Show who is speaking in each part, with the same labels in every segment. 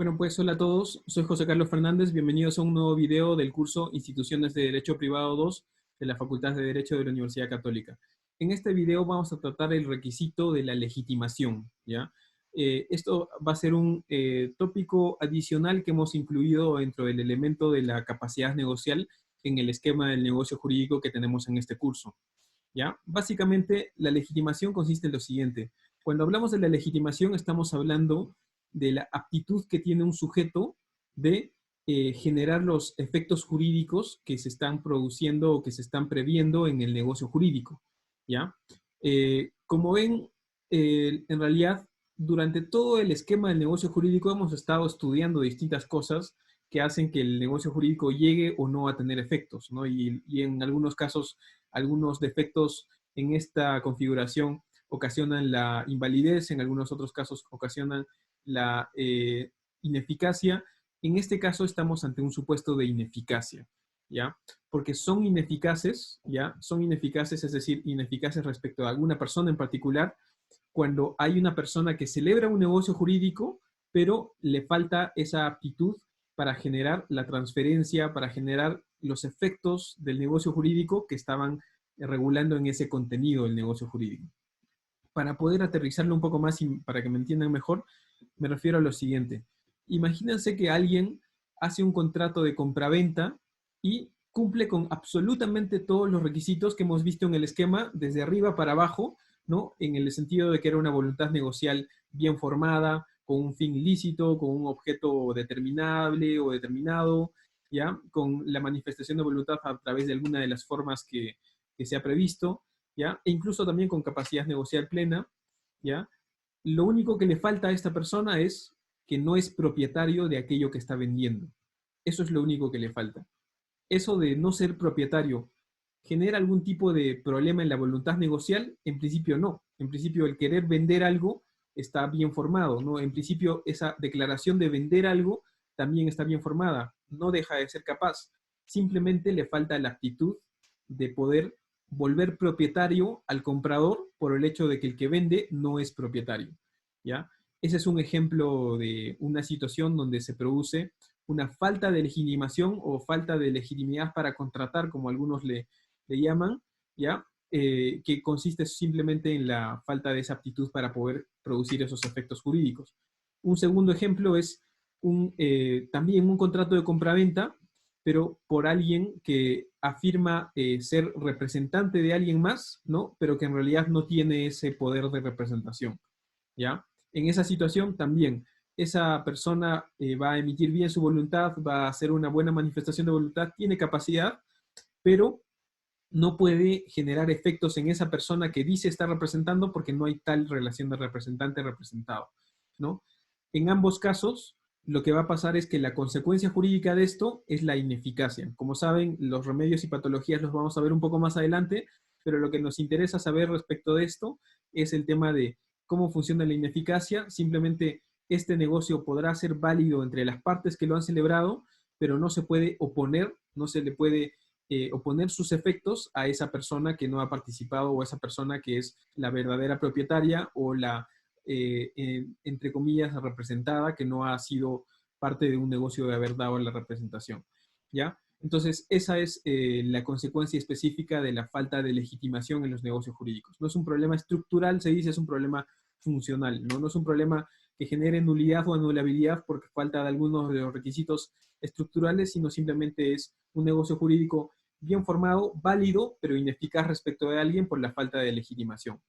Speaker 1: Bueno, pues hola a todos, soy José Carlos Fernández, bienvenidos a un nuevo video del curso Instituciones de Derecho Privado 2 de la Facultad de Derecho de la Universidad Católica. En este video vamos a tratar el requisito de la legitimación, ¿ya? Esto va a ser un tópico adicional que hemos incluido dentro del elemento de la capacidad negocial en el esquema del negocio jurídico que tenemos en este curso, ¿ya? Básicamente, la legitimación consiste en lo siguiente. Cuando hablamos de la legitimación, estamos hablando de la aptitud que tiene un sujeto de generar los efectos jurídicos que se están produciendo o que se están previendo en el negocio jurídico, ¿ya? Como ven, en realidad, durante todo el esquema del negocio jurídico hemos estado estudiando distintas cosas que hacen que el negocio jurídico llegue o no a tener efectos, ¿no? Y en algunos casos, algunos defectos en esta configuración ocasionan la invalidez, en algunos otros casos ocasionan la ineficacia. En este caso estamos ante un supuesto de ineficacia, ¿ya? Porque son ineficaces, ¿ya? Son ineficaces, es decir, ineficaces respecto a alguna persona en particular, cuando hay una persona que celebra un negocio jurídico, pero le falta esa aptitud para generar la transferencia, para generar los efectos del negocio jurídico que estaban regulando en ese contenido del negocio jurídico. Para poder aterrizarlo un poco más y para que me entiendan mejor, me refiero a lo siguiente. Imagínense que alguien hace un contrato de compraventa y cumple con absolutamente todos los requisitos que hemos visto en el esquema, desde arriba para abajo, ¿no? En el sentido de que era una voluntad negocial bien formada, con un fin lícito, con un objeto determinable o determinado, ¿ya? Con la manifestación de voluntad a través de alguna de las formas que se ha previsto, ¿ya? E incluso también con capacidad negocial plena, ¿ya? Lo único que le falta a esta persona es que no es propietario de aquello que está vendiendo. Eso es lo único que le falta. Eso de no ser propietario, ¿genera algún tipo de problema en la voluntad negocial? En principio no. En principio el querer vender algo está bien formado, ¿no? En principio esa declaración de vender algo también está bien formada. No deja de ser capaz. Simplemente le falta la aptitud de poder volver propietario al comprador por el hecho de que el que vende no es propietario, ¿ya? Ese es un ejemplo de una situación donde se produce una falta de legitimación o falta de legitimidad para contratar, como algunos le llaman, ¿ya? Que consiste simplemente en la falta de esa aptitud para poder producir esos efectos jurídicos. Un segundo ejemplo es también un contrato de compraventa, pero por alguien que afirma ser representante de alguien más, ¿no? Pero que en realidad no tiene ese poder de representación, ¿ya? En esa situación también esa persona va a emitir bien su voluntad, va a hacer una buena manifestación de voluntad, tiene capacidad, pero no puede generar efectos en esa persona que dice estar representando porque no hay tal relación de representante-representado, ¿no? En ambos casos, lo que va a pasar es que la consecuencia jurídica de esto es la ineficacia. Como saben, los remedios y patologías los vamos a ver un poco más adelante, pero lo que nos interesa saber respecto de esto es el tema de cómo funciona la ineficacia. Simplemente este negocio podrá ser válido entre las partes que lo han celebrado, pero no se puede oponer, no se le puede oponer sus efectos a esa persona que no ha participado o a esa persona que es la verdadera propietaria o la, entre comillas, representada, que no ha sido parte de un negocio de haber dado la representación, ¿ya? Entonces, esa es la consecuencia específica de la falta de legitimación en los negocios jurídicos. No es un problema estructural, se dice, es un problema funcional, ¿no? No es un problema que genere nulidad o anulabilidad porque falta de algunos de los requisitos estructurales, sino simplemente es un negocio jurídico bien formado, válido, pero ineficaz respecto de alguien por la falta de legitimación.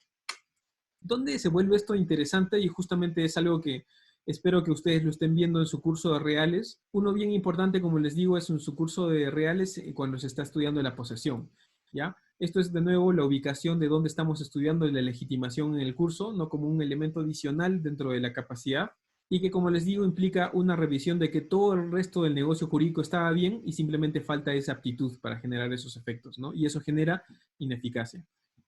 Speaker 1: ¿Dónde se vuelve esto interesante? Y justamente es algo que espero que ustedes lo estén viendo en su curso de reales. Uno bien importante, como les digo, es en su curso de reales cuando se está estudiando la posesión, ¿ya? Esto es de nuevo la ubicación de dónde estamos estudiando la legitimación en el curso, no como un elemento adicional dentro de la capacidad, y que, como les digo, implica una revisión de que todo el resto del negocio jurídico estaba bien y simplemente falta esa aptitud para generar esos efectos, ¿no? Y eso genera ineficacia,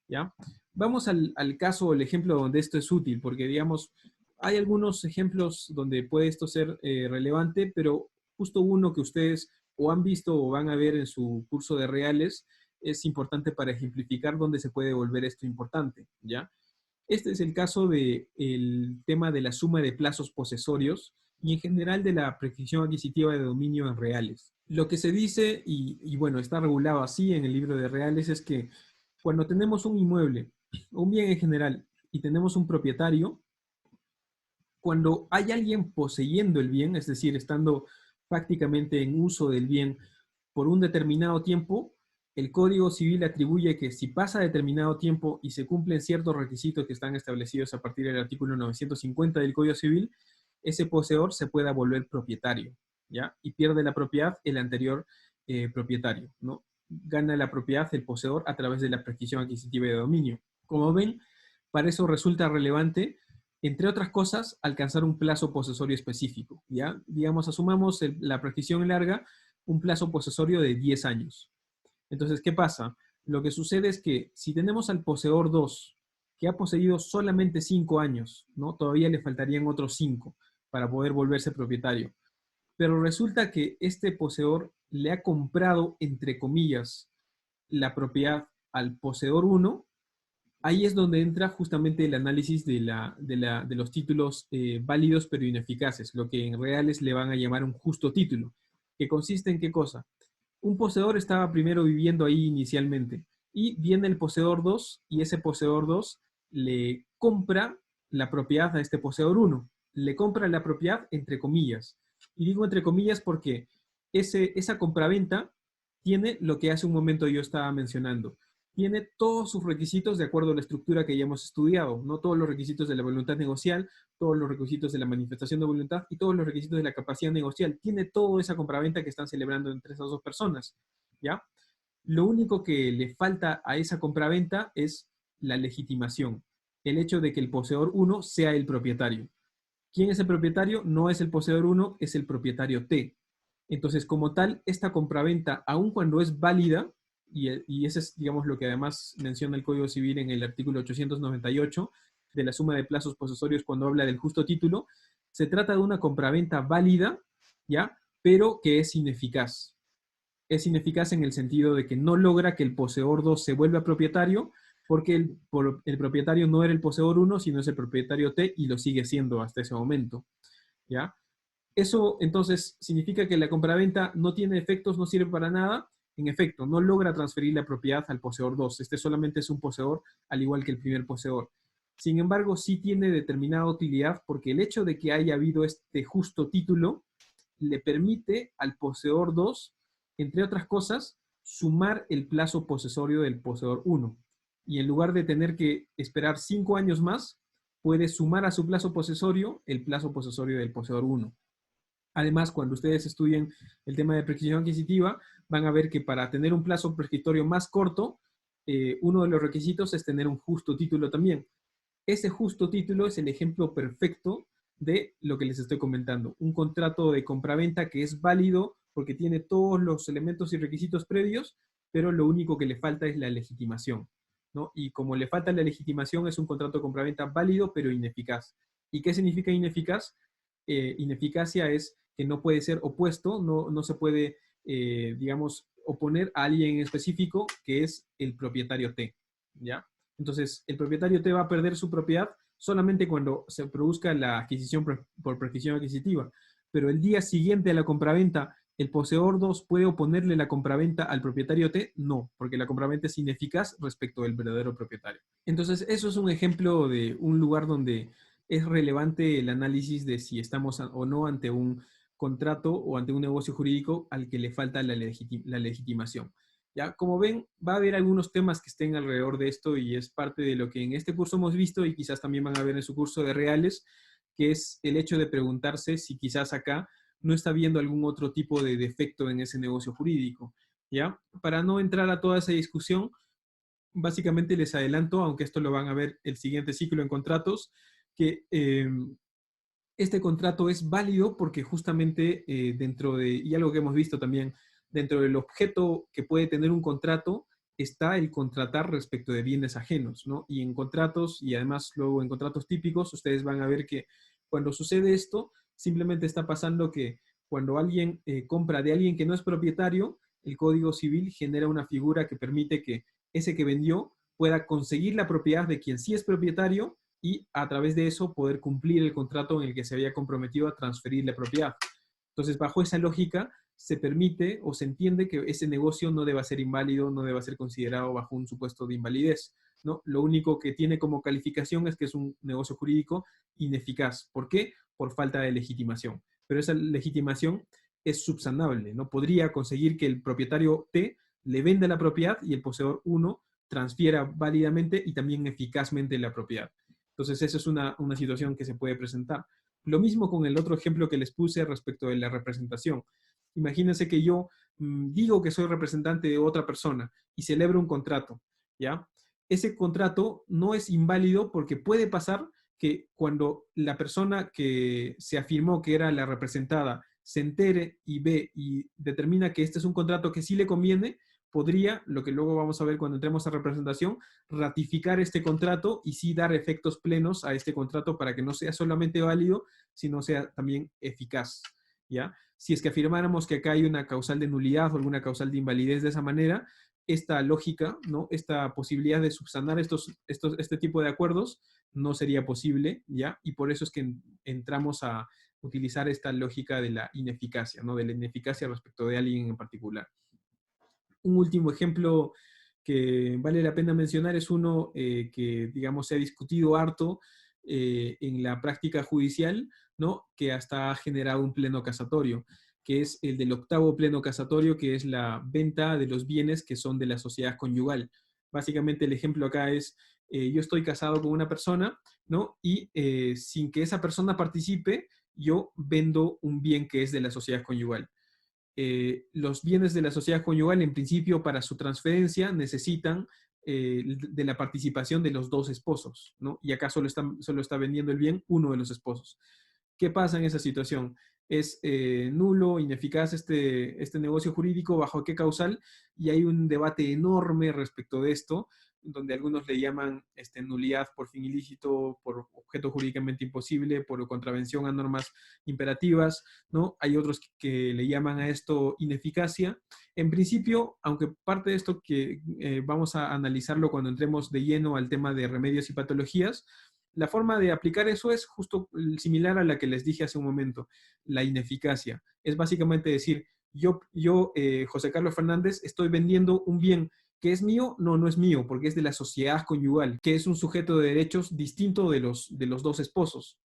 Speaker 1: ¿ya? Vamos al caso o el ejemplo donde esto es útil, porque, digamos, hay algunos ejemplos donde puede esto ser relevante, pero justo uno que ustedes o han visto o van a ver en su curso de reales es importante para ejemplificar dónde se puede volver esto importante, ¿ya? Este es el caso del tema de la suma de plazos posesorios, y en general de la prescripción adquisitiva de dominio en reales. Lo que se dice, bueno, está regulado así en el libro de reales, es que cuando tenemos un inmueble, o un bien en general, y tenemos un propietario, cuando hay alguien poseyendo el bien, es decir, estando prácticamente en uso del bien por un determinado tiempo, el Código Civil atribuye que si pasa determinado tiempo y se cumplen ciertos requisitos que están establecidos a partir del artículo 950 del Código Civil, ese poseedor se pueda volver propietario, ¿ya? Y pierde la propiedad el anterior propietario, ¿no? Gana la propiedad el poseedor a través de la prescripción adquisitiva de dominio. Como ven, para eso resulta relevante, entre otras cosas, alcanzar un plazo posesorio específico, ¿ya? Digamos, asumamos la prescripción larga, un plazo posesorio de 10 años. Entonces, ¿qué pasa? Lo que sucede es que si tenemos al poseedor 2, que ha poseído solamente 5 años, ¿no? Todavía le faltarían otros 5 para poder volverse propietario. Pero resulta que este poseedor le ha comprado, entre comillas, la propiedad al poseedor 1. Ahí es donde entra justamente el análisis de los títulos válidos pero ineficaces, lo que en reales le van a llamar un justo título, que consiste en qué cosa. Un poseedor estaba primero viviendo ahí inicialmente y viene el poseedor 2 y ese poseedor 2 le compra la propiedad a este poseedor 1. Le compra la propiedad entre comillas. Y digo entre comillas porque esa compraventa tiene lo que hace un momento yo estaba mencionando. Tiene todos sus requisitos de acuerdo a la estructura que ya hemos estudiado, no todos los requisitos de la voluntad negocial, todos los requisitos de la manifestación de voluntad y todos los requisitos de la capacidad negocial. Tiene toda esa compraventa que están celebrando entre esas dos personas, ¿ya? Lo único que le falta a esa compraventa es la legitimación, el hecho de que el poseedor 1 sea el propietario. ¿Quién es el propietario? No es el poseedor 1, es el propietario T. Entonces, como tal, esta compraventa, aun cuando es válida, y ese es, digamos, lo que además menciona el Código Civil en el artículo 898 de la suma de plazos posesorios cuando habla del justo título, se trata de una compraventa válida, ¿ya? Pero que es ineficaz. Es ineficaz en el sentido de que no logra que el poseedor 2 se vuelva propietario, porque el propietario no era el poseedor 1, sino es el propietario T y lo sigue siendo hasta ese momento, ¿ya? Eso entonces significa que la compraventa no tiene efectos, no sirve para nada. En efecto, no logra transferir la propiedad al poseedor 2. Este solamente es un poseedor, al igual que el primer poseedor. Sin embargo, sí tiene determinada utilidad porque el hecho de que haya habido este justo título le permite al poseedor 2, entre otras cosas, sumar el plazo posesorio del poseedor 1. Y en lugar de tener que esperar 5 años más, puede sumar a su plazo posesorio el plazo posesorio del poseedor 1. Además, cuando ustedes estudien el tema de prescripción adquisitiva, van a ver que para tener un plazo prescriptorio más corto, uno de los requisitos es tener un justo título también. Ese justo título es el ejemplo perfecto de lo que les estoy comentando. Un contrato de compraventa que es válido porque tiene todos los elementos y requisitos previos, pero lo único que le falta es la legitimación, ¿no? Y como le falta la legitimación, es un contrato de compraventa válido pero ineficaz. ¿Y qué significa ineficaz? Ineficacia es que no puede ser opuesto, no se puede, digamos, oponer a alguien en específico que es el propietario T, ¿ya? Entonces, el propietario T va a perder su propiedad solamente cuando se produzca la adquisición por prescripción adquisitiva, pero el día siguiente a la compraventa, ¿el poseedor 2 puede oponerle la compraventa al propietario T? No, porque la compraventa es ineficaz respecto del verdadero propietario. Entonces, eso es un ejemplo de un lugar donde es relevante el análisis de si estamos o no ante un contrato o ante un negocio jurídico al que le falta la legitimación. ¿Ya? Como ven, va a haber algunos temas que estén alrededor de esto y es parte de lo que en este curso hemos visto y quizás también van a ver en su curso de reales, que es el hecho de preguntarse si quizás acá no está viendo algún otro tipo de defecto en ese negocio jurídico. ¿Ya? Para no entrar a toda esa discusión, básicamente les adelanto, aunque esto lo van a ver el siguiente ciclo en contratos, que este contrato es válido porque justamente dentro de, y algo que hemos visto también, dentro del objeto que puede tener un contrato está el contratar respecto de bienes ajenos, ¿no? Y en contratos, y además luego en contratos típicos, ustedes van a ver que cuando sucede esto, simplemente está pasando que cuando alguien compra de alguien que no es propietario, el Código Civil genera una figura que permite que ese que vendió pueda conseguir la propiedad de quien sí es propietario y a través de eso poder cumplir el contrato en el que se había comprometido a transferir la propiedad. Entonces, bajo esa lógica, se permite o se entiende que ese negocio no deba ser inválido, no deba ser considerado bajo un supuesto de invalidez, ¿no? Lo único que tiene como calificación es que es un negocio jurídico ineficaz. ¿Por qué? Por falta de legitimación. Pero esa legitimación es subsanable, ¿no? Podría conseguir que el propietario T le venda la propiedad y el poseedor 1 transfiera válidamente y también eficazmente la propiedad. Entonces, esa es una situación que se puede presentar. Lo mismo con el otro ejemplo que les puse respecto de la representación. Imagínense que yo digo que soy representante de otra persona y celebro un contrato, ¿ya? Ese contrato no es inválido porque puede pasar que cuando la persona que se afirmó que era la representada se entere y ve y determina que este es un contrato que sí le conviene, podría, lo que luego vamos a ver cuando entremos a representación, ratificar este contrato y sí dar efectos plenos a este contrato para que no sea solamente válido, sino sea también eficaz, ¿ya? Si es que afirmáramos que acá hay una causal de nulidad o alguna causal de invalidez de esa manera, esta lógica, ¿no? Esta posibilidad de subsanar este tipo de acuerdos no sería posible, ¿ya? Y por eso es que entramos a utilizar esta lógica de la ineficacia, ¿no? De la ineficacia respecto de alguien en particular. Un último ejemplo que vale la pena mencionar es uno que, digamos, se ha discutido harto en la práctica judicial, ¿no? Que hasta ha generado un pleno casatorio, que es el del octavo pleno casatorio, que es la venta de los bienes que son de la sociedad conyugal. Básicamente el ejemplo acá es, yo estoy casado con una persona, ¿no? Y sin que esa persona participe, yo vendo un bien que es de la sociedad conyugal. Los bienes de la sociedad conyugal, en principio, para su transferencia, necesitan de la participación de los dos esposos, ¿no? Y acá solo está vendiendo el bien uno de los esposos. ¿Qué pasa en esa situación? ¿Es nulo, ineficaz este negocio jurídico? ¿Bajo qué causal? Y hay un debate enorme respecto de esto, donde algunos le llaman nulidad por fin ilícito, por objeto jurídicamente imposible, por contravención a normas imperativas, ¿no? Hay otros que le llaman a esto ineficacia. En principio, aunque parte de esto que vamos a analizarlo cuando entremos de lleno al tema de remedios y patologías, la forma de aplicar eso es justo similar a la que les dije hace un momento, la ineficacia. Es básicamente decir, José Carlos Fernández, estoy vendiendo un bien que es mío, no es mío, porque es de la sociedad conyugal, que es un sujeto de derechos distinto de los dos esposos.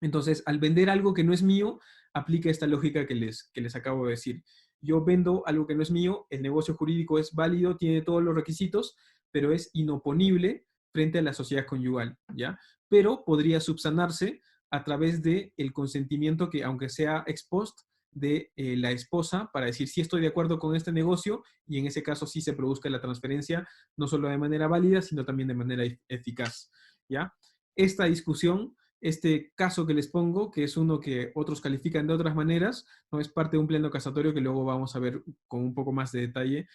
Speaker 1: Entonces, al vender algo que no es mío, aplica esta lógica que les acabo de decir. Yo vendo algo que no es mío, el negocio jurídico es válido, tiene todos los requisitos, pero es inoponible frente a la sociedad conyugal, ¿ya? Pero podría subsanarse a través del consentimiento que, aunque sea ex post, de la esposa para decir si estoy de acuerdo con este negocio y en ese caso sí se produzca la transferencia, no solo de manera válida, sino también de manera eficaz, ¿ya? Esta discusión, este caso que les pongo, que es uno que otros califican de otras maneras, no es parte de un pleno casatorio que luego vamos a ver con un poco más de detalle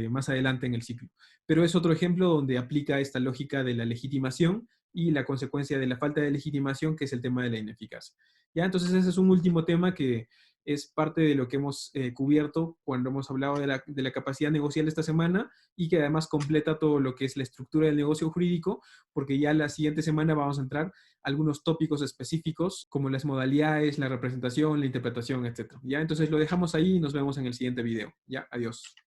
Speaker 1: más adelante en el ciclo. Pero es otro ejemplo donde aplica esta lógica de la legitimación y la consecuencia de la falta de legitimación, que es el tema de la ineficacia. ¿Ya? Entonces ese es un último tema que es parte de lo que hemos cubierto cuando hemos hablado de la capacidad negocial esta semana y que además completa todo lo que es la estructura del negocio jurídico, porque ya la siguiente semana vamos a entrar algunos tópicos específicos como las modalidades, la representación, la interpretación, etc. ¿Ya? Entonces lo dejamos ahí y nos vemos en el siguiente video. ¿Ya? Adiós.